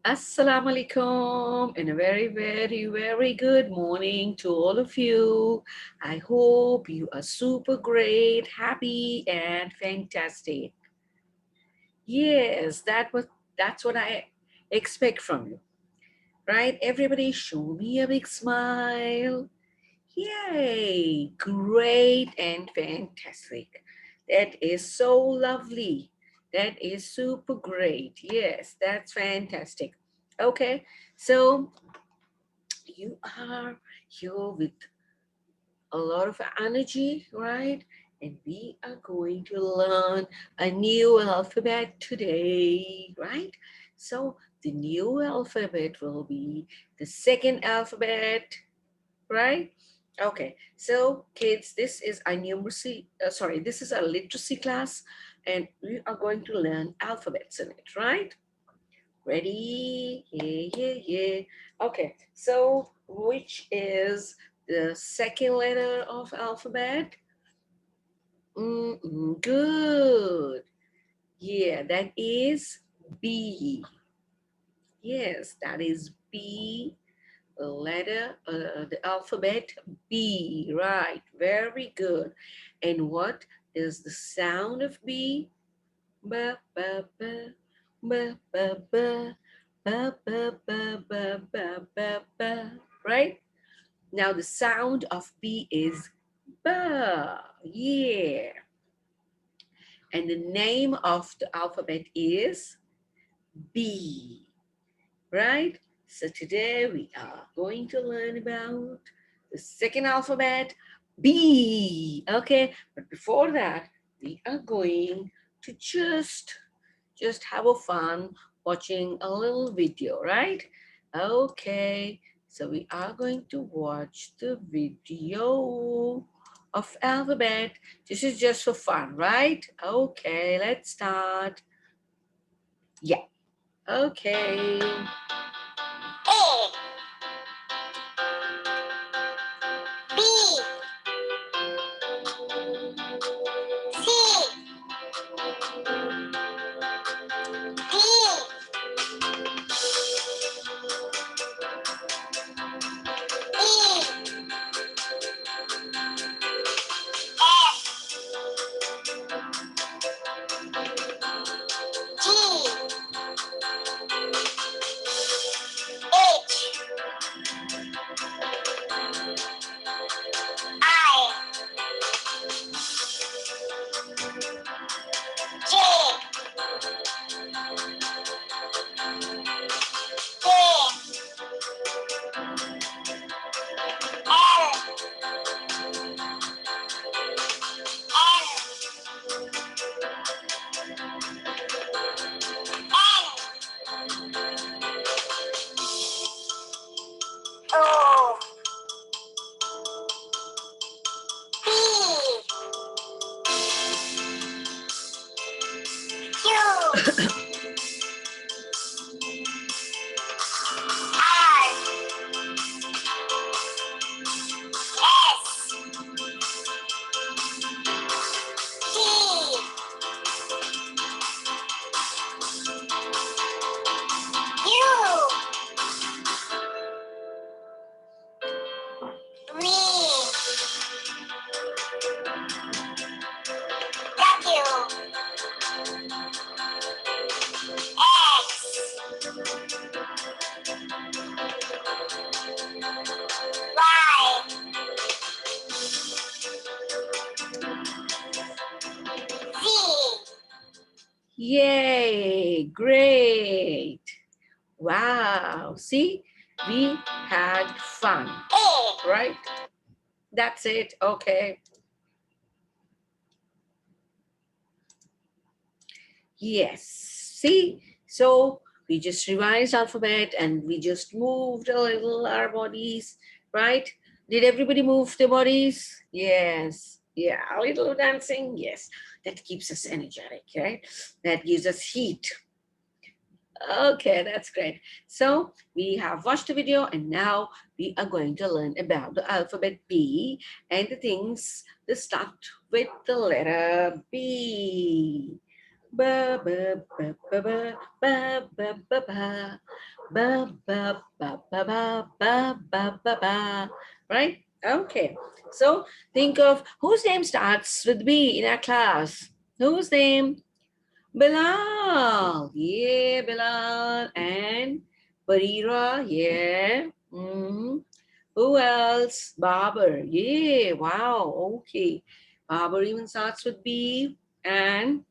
Assalamu alaikum and a very good morning to all of you. I hope you are super great, happy and fantastic. Yes, that's what I expect from you. Right? Everybody show me a big smile. Yay! Great and fantastic. That is so lovely. That is super great. Yes, that's fantastic. Okay, so you are here with a lot of energy, right? And we are going to learn a new alphabet today, right? So the new alphabet will be the second alphabet, right? Okay, so kids, this is a this is a literacy class, and we are going to learn alphabets in it, right? Ready? Yeah. Okay, so which is the second letter of alphabet? Good. Yeah, that is B. Yes, that is B. The letter, the alphabet B. Right, very good. And what is the sound of B? Ba ba ba ba ba ba ba ba ba ba ba ba ba. Right? Now the sound of B is ba. Yeah. And the name of the alphabet is B. Right? So today we are going to learn about the second alphabet, B. Okay, but before that, we are going to just have a fun watching a little video, right? Okay, so we are going to watch the video of alphabet. This is just for fun, right? Okay, let's start. Yeah, okay. A, B, C, D, E, F, G, H, I, J, K, L, M, N, O, P, Q, R, S, T, U, V, W, X, Y, Z. Yay, great. Wow. See, we had fun, right? That's it. Okay. Yes. See, so we just revised alphabet and we just moved a little our bodies, right? Did everybody move their bodies? Yes. Yeah, a little dancing. Yes. That keeps us energetic, right? That gives us heat. Okay, that's great. So we have watched the video and now we are going to learn about the alphabet B and the things that start with the letter B. Ba, ba, ba, ba, ba, ba, ba, ba, ba. Ba, ba, ba, ba, ba, ba, ba, ba, ba. Right? Okay. So think of whose name starts with B in our class. Whose name? Bilal. Yeah, Bilal. And Barira. Yeah. Who else? Babar. Yeah. Wow. Okay. Babar even starts with B. And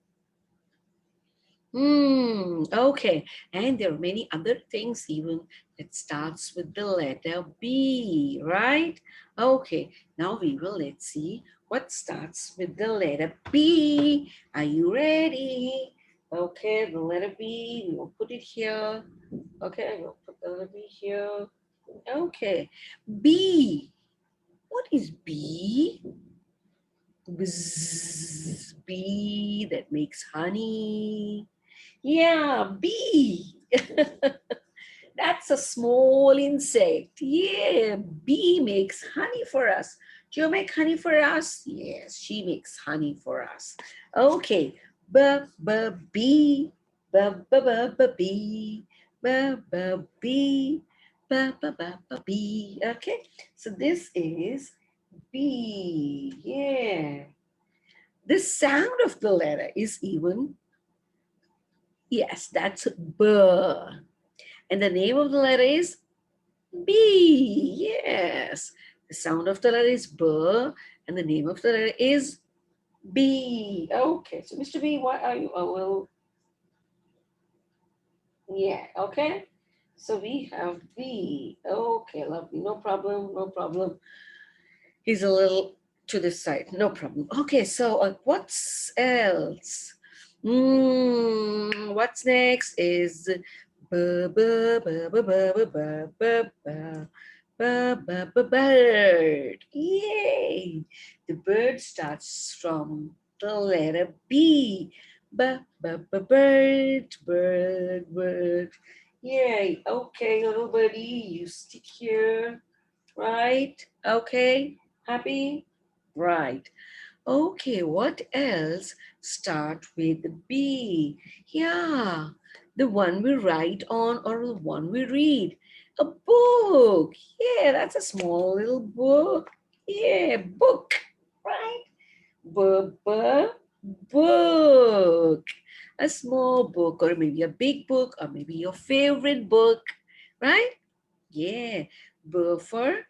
okay. And there are many other things even that starts with the letter B, right? Okay. Now let's see what starts with the letter B. Are you ready? Okay, the letter B, we will put it here. Okay, we'll put the letter B here. Okay. B. What is B? Bzz, bee that makes honey. Yeah, bee. That's a small insect. Yeah, bee makes honey for us. Do you make honey for us? Yes, she makes honey for us. Okay, bee, bee, bee, bee. Okay, so this is bee. Yeah. The sound of the letter is even, yes, that's B. And the name of the letter is B. Yes. The sound of the letter is B, and the name of the letter is B. Okay, so Mr. B, why are you? Oh, well, yeah, okay. So we have B. Okay, lovely. No problem, no problem. He's a little to the side, no problem. Okay, so what's else? What's next is bird. Yay! The bird starts from the letter B. Bird, bird, bird. Yay! Okay, little birdie, you stick here, right? Okay. Happy? Right. Okay, what else start with B? Yeah, the one we write on or the one we read. A book. Yeah, that's a small little book. Yeah, book. Right? Book. A small book or maybe a big book or maybe your favorite book. Right? Yeah. Book for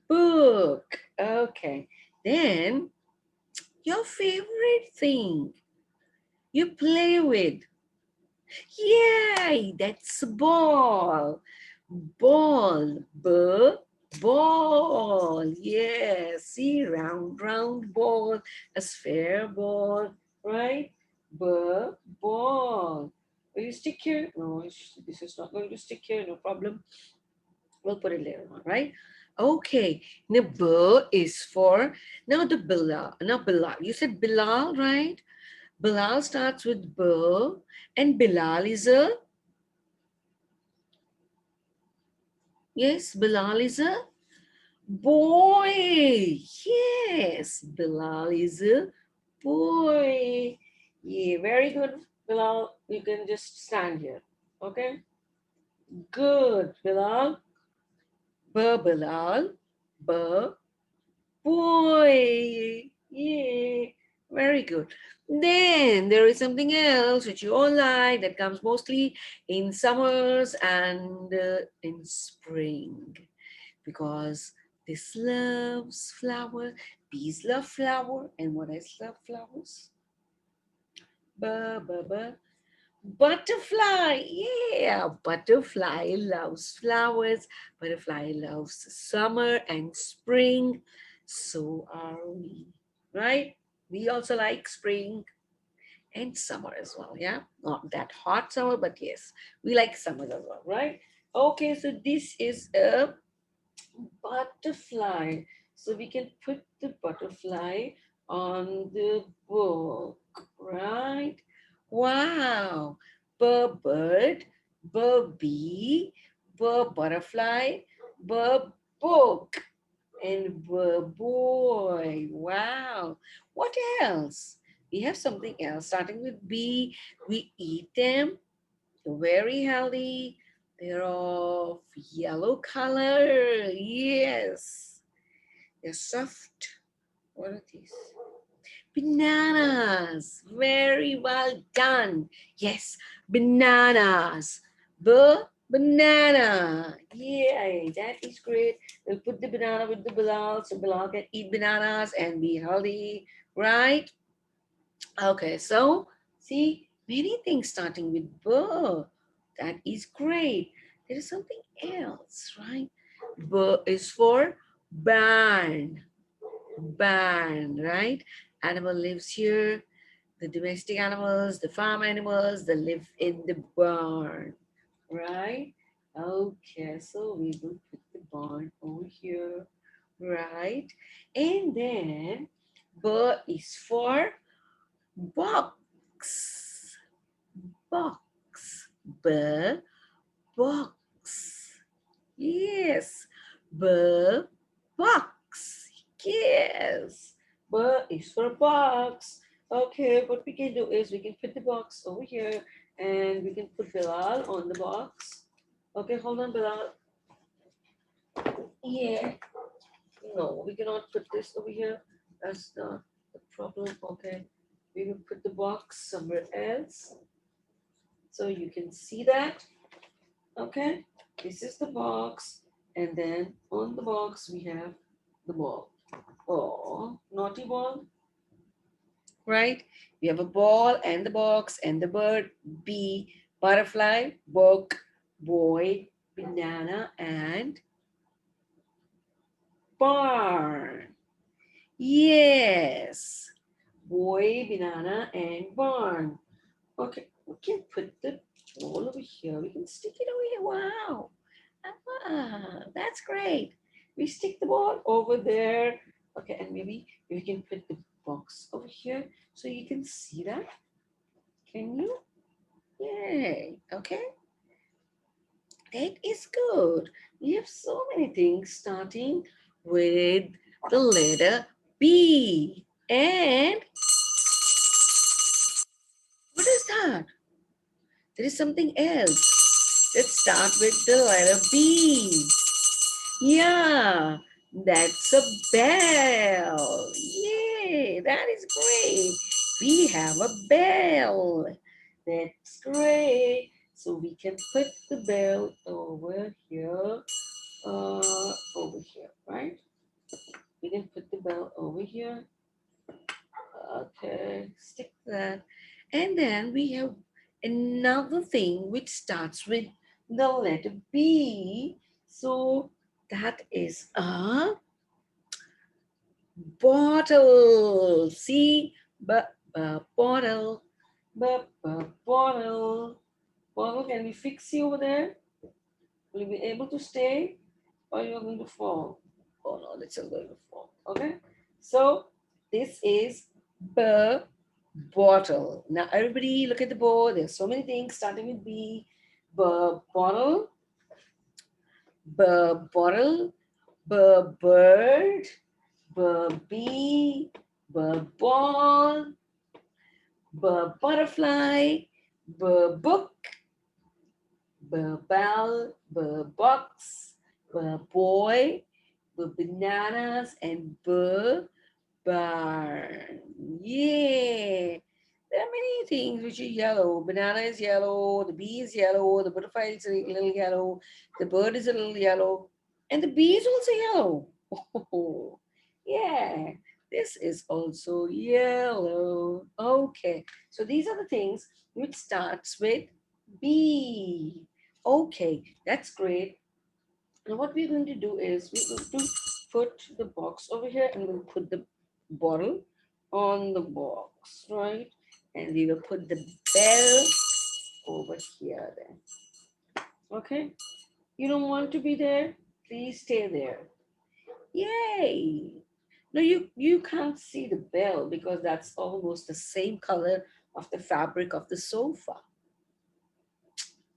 book. Okay. Then your favorite thing you play with. Yay, that's a ball. Ball. Ball. Yeah, see, round ball, a sphere ball, right? Ball. Will you stick here? No, this is not going to stick here, no problem. We'll put it later on, right? Okay. Now, B is for, now the Bilal. Now, Bilal. You said Bilal, right? Bilal starts with B, and Bilal is a, yes, Bilal is a boy. Yes, Bilal is a boy. Yeah, very good, Bilal. You can just stand here. Okay? Good, Bilal. Bilal. B, boy. Yay. Very good. Then there is something else which you all like that comes mostly in summers and in spring, because this loves flower. Bees love flower. And what else love flowers? Ba, ba, ba. Butterfly. Yeah, butterfly loves flowers. Butterfly loves summer and spring. So are we, right? We also like spring and summer as well. Yeah, not that hot summer, but yes, we like summer as well, right? Okay, so this is a butterfly. So we can put the butterfly on the book, right? Wow. Bird, bee, butterfly, book, and boy. Wow. What else? We have something else starting with B. We eat them. Very healthy. They're of yellow color. Yes. They're soft. What are these? Bananas. Very well done. Yes, bananas. Banana. Yay, that is great. We'll put the banana with the Bilal so Bilal can eat bananas and be healthy, right? Okay, so see, many things starting with B. That is great. There is something else, right? B is for barn. Barn, right? Animal lives here. The domestic animals, the farm animals, they live in the barn, right? Okay, so we will put the barn over here, right? And then B is for box. Box. B, box. Yes. B, box. Yes. B is for box. Okay, what we can do is we can put the box over here and we can put Bilal on the box. Okay, hold on, Bilal. Yeah. No, we cannot put this over here. That's not the problem. Okay. We will put the box somewhere else so you can see that. Okay. This is the box. And then on the box we have the ball. Oh, naughty ball. Right? We have a ball and the box and the bird. Bee, butterfly, book, boy, banana, and barn. Yes. Boy, banana, and barn. Okay, we can put the ball over here. We can stick it over here. Wow. That's great. We stick the ball over there. Okay, and maybe we can put the box over here so you can see that. Can you? Yay. Okay, that is good. We have so many things starting with the letter B. And what is that? There is something else. Let's start with the letter B. Yeah, that's a bell. Yay, that is great. We have a bell. That's great. So we can put the bell over here, right? We can put the bell over here. Okay, stick that. And then we have another thing which starts with the letter B. So that is a bottle. See, bottle, bottle. Bottle, can we fix you over there? Will you be able to stay or you're going to fall? Oh no, that's just going to fall. Okay, so this is B, bottle. Now everybody look at the board. There's so many things starting with B. Bottle, bottle, bird, bee, ball, butterfly, book, bell, box, boy, bananas, and barn. Yeah. There are many things which are yellow. Banana is yellow, the bee is yellow, the butterfly is a little yellow, the bird is a little yellow, and the bee is also yellow. Oh, yeah, this is also yellow. Okay, so these are the things which starts with B. Okay, that's great. Now what we're going to do is we're going to put the box over here and we'll put the bottle on the box, right? And we will put the bell over here then. Okay? You don't want to be there? Please stay there. Yay! No, you can't see the bell because that's almost the same color of the fabric of the sofa.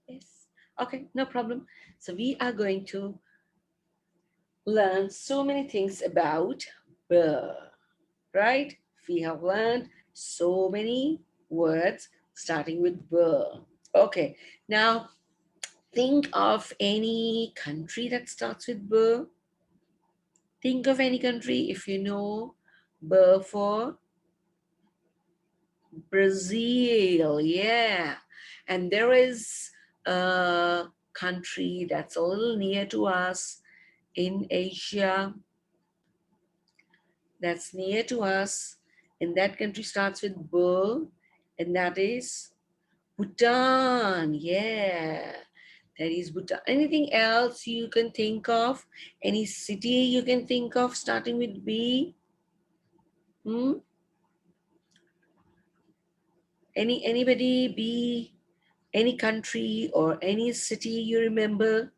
Yes. Okay, no problem. So we are going to learn so many things about bird, right? We have learned so many words starting with bird. Okay, now Think of any country that starts with B. Think of any country if you know B for Brazil. Yeah. And there is a country that's a little near to us in Asia, that's near to us. And that country starts with B, and that is Bhutan. Yeah. That is Bhutan. Anything else you can think of? Any city you can think of starting with B? Hmm? Anybody B? Any country or any city you remember?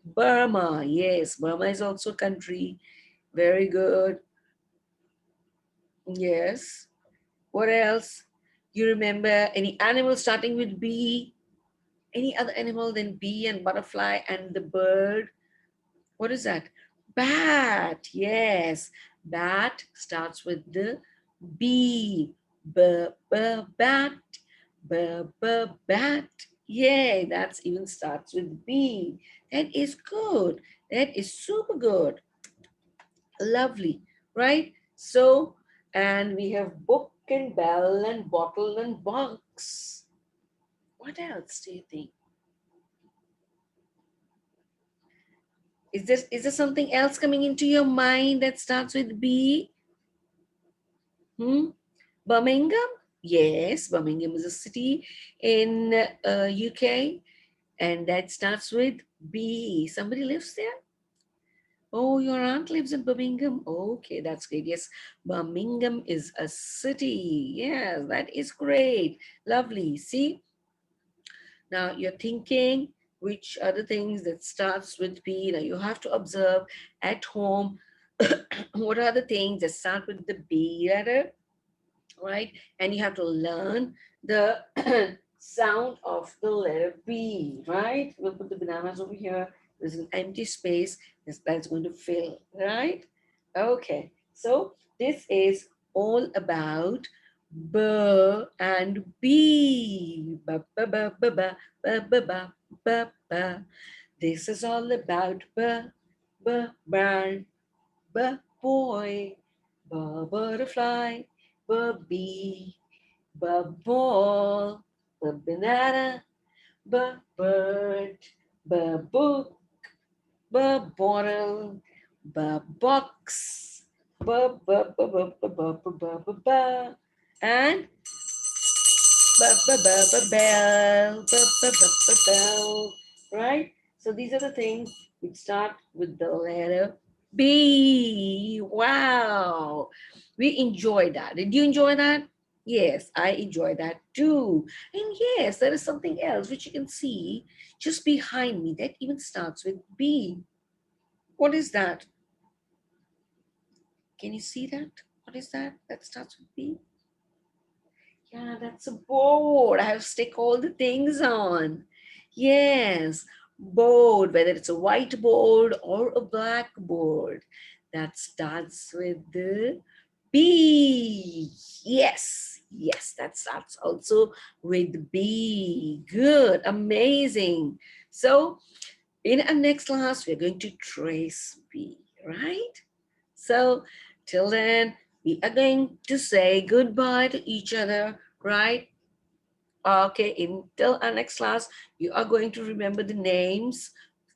Burma. Yes, Burma is also a country. Very good. Yes. What else? You remember any animal starting with B? Any other animal than bee and butterfly and the bird? What is that? Bat. Yes. Bat starts with the B. Bat. Bat. Yay, that even starts with B. That is good. That is super good. Lovely, right? So, and we have book and bell and bottle and box. What else do you think? Is there something else coming into your mind that starts with B? Hmm? Birmingham? Yes, Birmingham is a city in UK, and that starts with B. Somebody lives there? Oh, your aunt lives in Birmingham. Okay, that's great. Yes, Birmingham is a city. Yes, that is great. Lovely. See, now you're thinking which are the things that starts with B. Now you have to observe at home what are the things that start with the B letter, right? And you have to learn the sound of the letter B, right? We'll put the bananas over here. There's an empty space that's going to fill, right? Okay, so this is all about B and B. Ba, ba, ba, ba, ba, ba, ba, ba, ba, ba. This is all about bird, boy, butterfly, bee, ball, banana, bird, book, bottle, box, and bell, bell, right? So these are the things which start with the letter B. Wow. We enjoy that. Did you enjoy that? Yes, I enjoy that too. And yes, there is something else which you can see just behind me that even starts with B. What is that? Can you see that? What is that? That starts with B? Yeah, that's a board. I have stick all the things on. Yes, board, whether it's a whiteboard or a blackboard. That starts with the B. Yes, yes, that starts also with B. Good, amazing. So in our next class, we're going to trace B, right? So till then, we are going to say goodbye to each other, right? Okay, until our next class, you are going to remember the names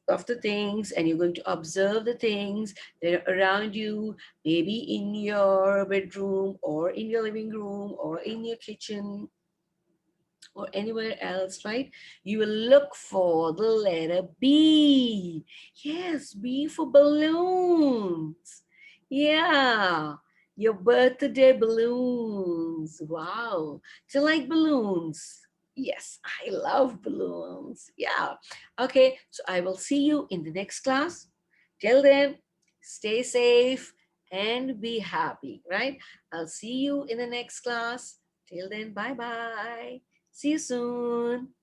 of the things and you're going to observe the things that are around you, maybe in your bedroom or in your living room or in your kitchen or anywhere else, right? You will look for the letter B. Yes, B for balloons. Yeah, your birthday balloons. Wow. Do you like balloons? Yes, I love balloons. Yeah. Okay, so I will see you in the next class. Till then, stay safe and be happy, right? I'll see you in the next class. Till then, bye bye. See you soon.